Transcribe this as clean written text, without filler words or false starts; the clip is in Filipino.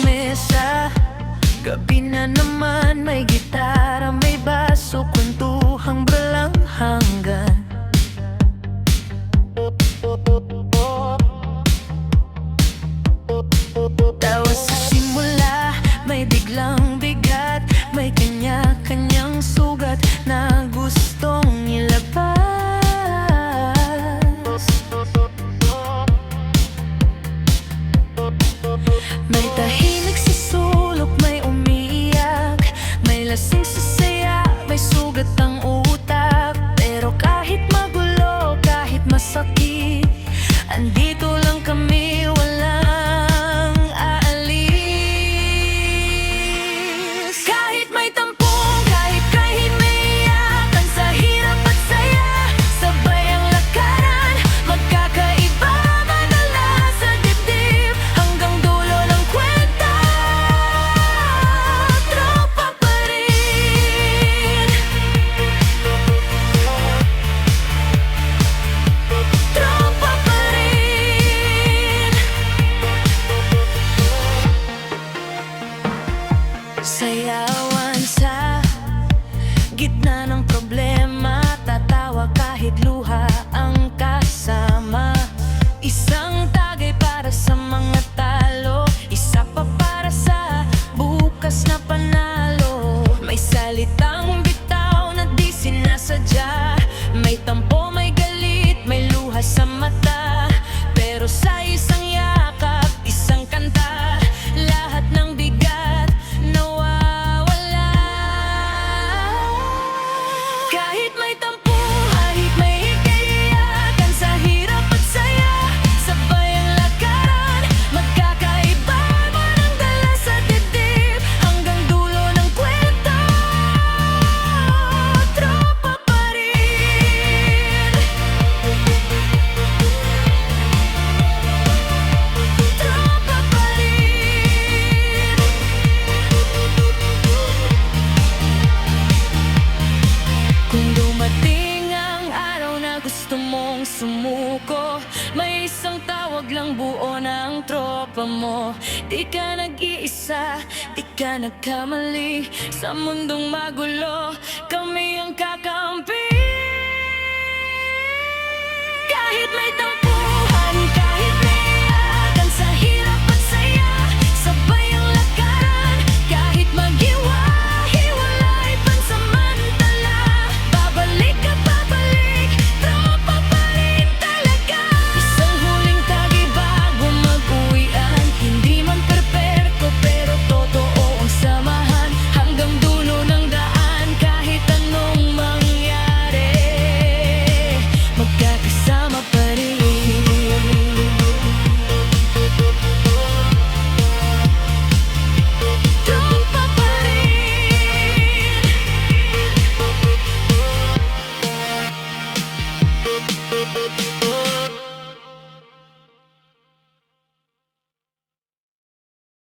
mesa. Gabi na naman, may gitara, may baso, kwentuhang walang hanggan. Tawa sa simula, may biglang bigat, may kanya-kanyang sugat na gustong ilabas. May tahimik sa sulok, may umiiyak, may lasing sa saya, may sugat ang utak. Pero kahit magulo, kahit masakit, andito lang kami, walang aalis. Kahit may tampong, kahit may iyakan, sa hirap at saya, sabay ang lakaran. Magkakaiba, madala sa dibdib, hanggang dulo ng kwenta, tropa pa rin. Tropa pa rin. Sayawan sa gitna ng problema, tatawa kahit luha ang kasama. Isang tagay para sa mga talo, isa pa para sa bukas na panalo. May salitang bitaw na di sinasadya, may tampo, may galit, may luha sa mata. Pero sa isang yakap, isang kanta, lahat ng bigat nawawala. Kahit may tampo, kahit may kaiyakan, sa hirap at saya, sabay ang lakaran. Magkakaiba man ang dala sa dibdib, hanggang dulo ng kwenta, tropa pa rin. Tropa pa rin. Kung dumating ang araw na gusto mong sumuko, may isang tawag lang, buo na ang tropa mo. Di ka nag-iisa, di ka nagkamali, sa mundong magulo, kami ang kakampi. Kahit may tampo,